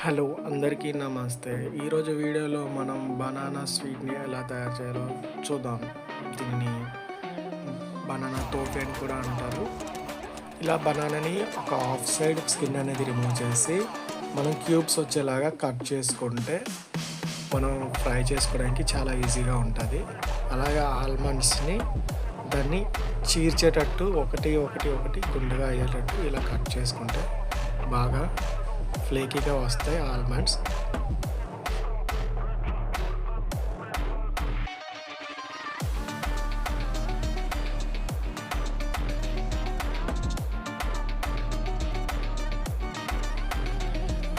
Hello అందరికీ నమస్తే. ఈరోజు వీడియోలో మనం బనానా స్వీట్‌ని ఎలా తయారు చేయాలో చూద్దాం. దీన్ని బనానా తోఫీ అని కూడా అంటారు. ఇలా బనానాని ఒక హాఫ్ సైడ్ స్కిన్ అనేది రిమూవ్ చేసి మనం క్యూబ్స్ వచ్చేలాగా కట్ చేసుకుంటే మనం ఫ్రై చేసుకోవడానికి చాలా ఈజీగా ఉంటుంది. అలాగే ఆల్మండ్స్‌ని దాన్ని చీల్చేటట్టు ఒకటి ఒకటి ఒకటి గుండుగా అయ్యేటట్టు ఇలా కట్ చేసుకుంటే బాగా ఫ్లేకీగా వస్తాయి ఆల్మండ్స్.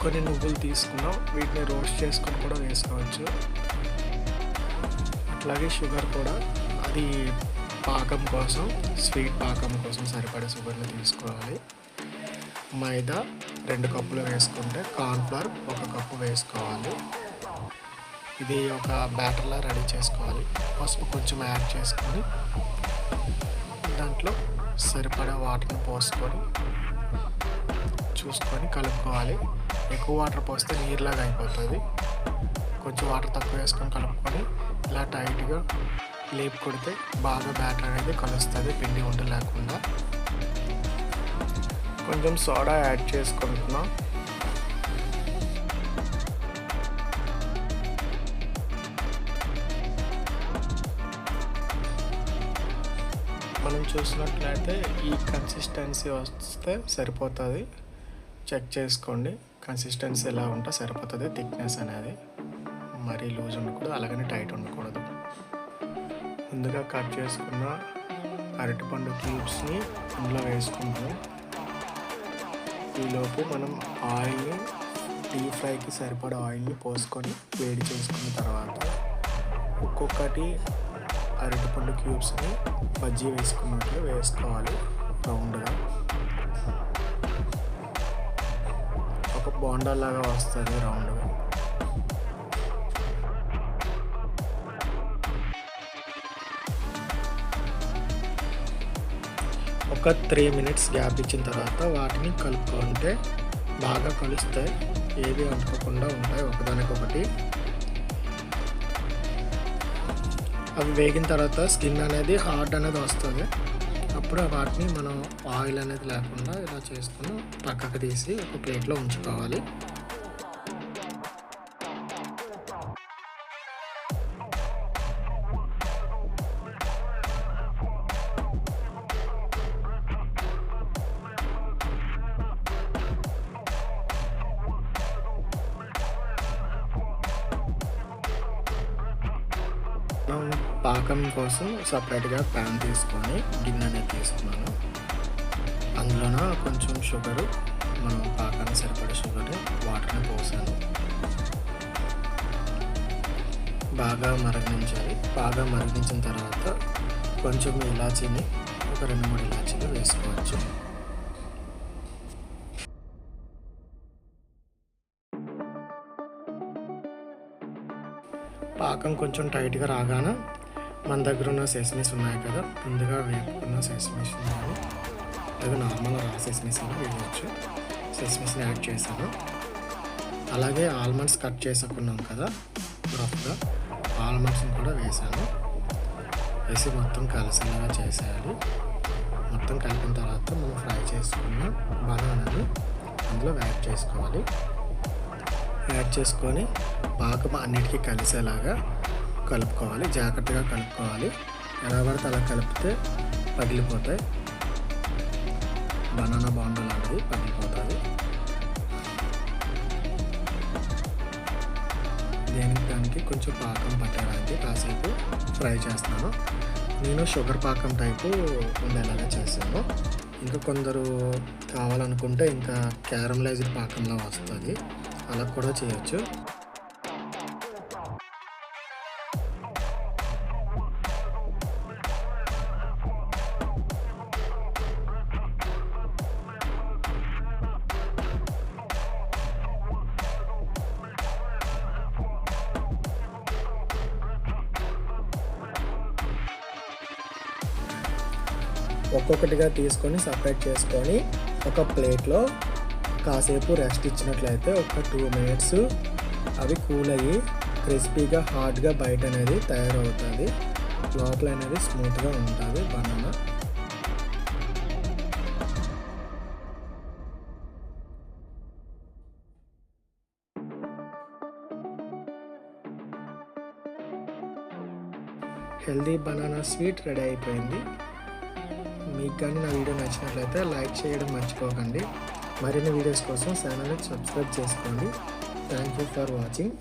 కొన్ని నువ్వులు తీసుకున్నాం, వీటిని రోస్ట్ చేసుకొని కూడా వేసుకోవచ్చు. అట్లాగే షుగర్ కూడా, అది పాకం కోసం, స్వీట్ పాకం కోసం సరిపడే షుగర్ని తీసుకోవాలి. మైదా 2 కప్పులు వేసుకుంటే కార్న్ఫ్లవర్ 1 కప్పు వేసుకోవాలి. ఇది ఒక బ్యాటర్లా రెడీ చేసుకోవాలి. పసుపు కొంచెం యాడ్ చేసుకొని దాంట్లో సరిపడా వాటర్ని పోసుకొని చూసుకొని కలుపుకోవాలి. ఎక్కువ వాటర్ పోస్తే నీరులాగా అయిపోతుంది. కొంచెం వాటర్ తక్కువ వేసుకొని కలుపుకొని ఇలా టైట్గా లేపు కొడితే బాగా బ్యాటర్ అనేది కలుస్తుంది, పిండి ఉండ లేకుండా. కొంచెం సోడా యాడ్ చేసుకుంటున్నాం. మనం చూసినట్లయితే ఈ కన్సిస్టెన్సీ వస్తే సరిపోతుంది. చెక్ చేసుకోండి, కన్సిస్టెన్సీ ఎలా ఉంటే సరిపోతుంది. థిక్నెస్ అనేది మరీ లూజ్ ఉండకూడదు, అలాగని టైట్ ఉండకూడదు. ముందుగా కట్ చేసుకున్న అరటిపండు క్యూబ్స్ని ఇందులో వేసుకుంటాం. ఈలోపు మనం ఆయిల్ని, డీప్ ఫ్రైకి సరిపడా ఆయిల్ని పోసుకొని వేడి చేసుకున్న తర్వాత ఒక్కొక్కటి అరటిపండు క్యూబ్స్ని బజ్జీ వేసుకున్నట్లు వేసుకోవాలి రౌండ్గా. ఒక బోండాలాగా వస్తుంది రౌండ్గా. ఒక 3 మినిట్స్ గ్యాప్ ఇచ్చిన తర్వాత వాటిని కలుపుకుంటే బాగా కలుస్తాయి, ఏవి అంటుకోకుండా ఉంటాయి ఒకదానికొకటి. అవి వేగిన తర్వాత స్కిన్ అనేది హార్డ్ అనేది వస్తుంది. అప్పుడు వాటిని మనం ఆయిల్ అనేది లేకుండా ఇలా చేసుకుని పక్కకు తీసి ఒక ప్లేట్లో ఉంచుకోవాలి. పాకం కోసం సపరేట్గా ప్యాన్ తీసుకొని గిన్నె అనేది తీసుకున్నాను. అందులోన కొంచెం షుగరు, మనం పాకానికి సరిపడే షుగర్, వాటర్ని పోసాను. బాగా మరిగించాలి. బాగా మరిగించిన తర్వాత కొంచెం ఇలాచీని, ఒక 2-3 ఇలాచీలు వేసుకోవచ్చు. పాకం కొంచెం టైట్గా రాగానే మన దగ్గర ఉన్న సెసమీస్ ఉన్నాయి కదా, ముందుగా వేపుకున్న సెసమీస్ ఉన్నాయి, లేదా నార్మల్ రా సెసమీస్ అని వేయవచ్చు. సెసమీస్ని యాడ్ చేశాను. అలాగే ఆల్మండ్స్ కట్ చేసుకున్నాం కదా రఫ్గా, ఆల్మండ్స్ని కూడా వేసాను. వేసి మొత్తం కలిసేలాగా చేసేయాలి. మొత్తం కలిపిన తర్వాత మనం ఫ్రై చేసుకున్న బనానాని అందులో యాడ్ చేసుకోవాలి. యాడ్ చేసుకొని పాకం అన్నిటికీ కలిసేలాగా కలుపుకోవాలి. జాగ్రత్తగా కలుపుకోవాలి. ఎలా పడితే అలా కలిపితే పగిలిపోతాయి. బనానా బోండా లాంటిది పగిలిపోతుంది. దానికి కొంచెం పాకం పట్టడానికి కాసేపు ఫ్రై చేస్తాను. నేను షుగర్ పాకం టైపు ఉండేలాగా చేశాను. ఇంకా కొందరు కావాలనుకుంటే ఇంకా క్యారమలైజ్డ్ పాకంలో వస్తుంది, అలా కూడా చేయొచ్చు. ఒక్కొక్కటిగా తీసుకొని సపరేట్ చేసుకొని ఒక ప్లేట్లో కాసేపు రెస్ట్ ఇచ్చినట్లయితే ఒక 2 మినిట్స్ అవి కూల్ అయ్యి క్రిస్పీగా హాట్గా బయట అనేది తయారవుతుంది. లోపల అనేది స్మూత్గా ఉంటుంది banana. Healthy banana sweet ready అయిపోయింది. మీకు కానీ నా వీడియో నచ్చినట్లయితే లైక్ చేయడం మర్చిపోకండి. మరిన్ని వీడియోస్ కోసం ఛానల్ని సబ్స్క్రైబ్ చేసుకోండి. Thank you for watching.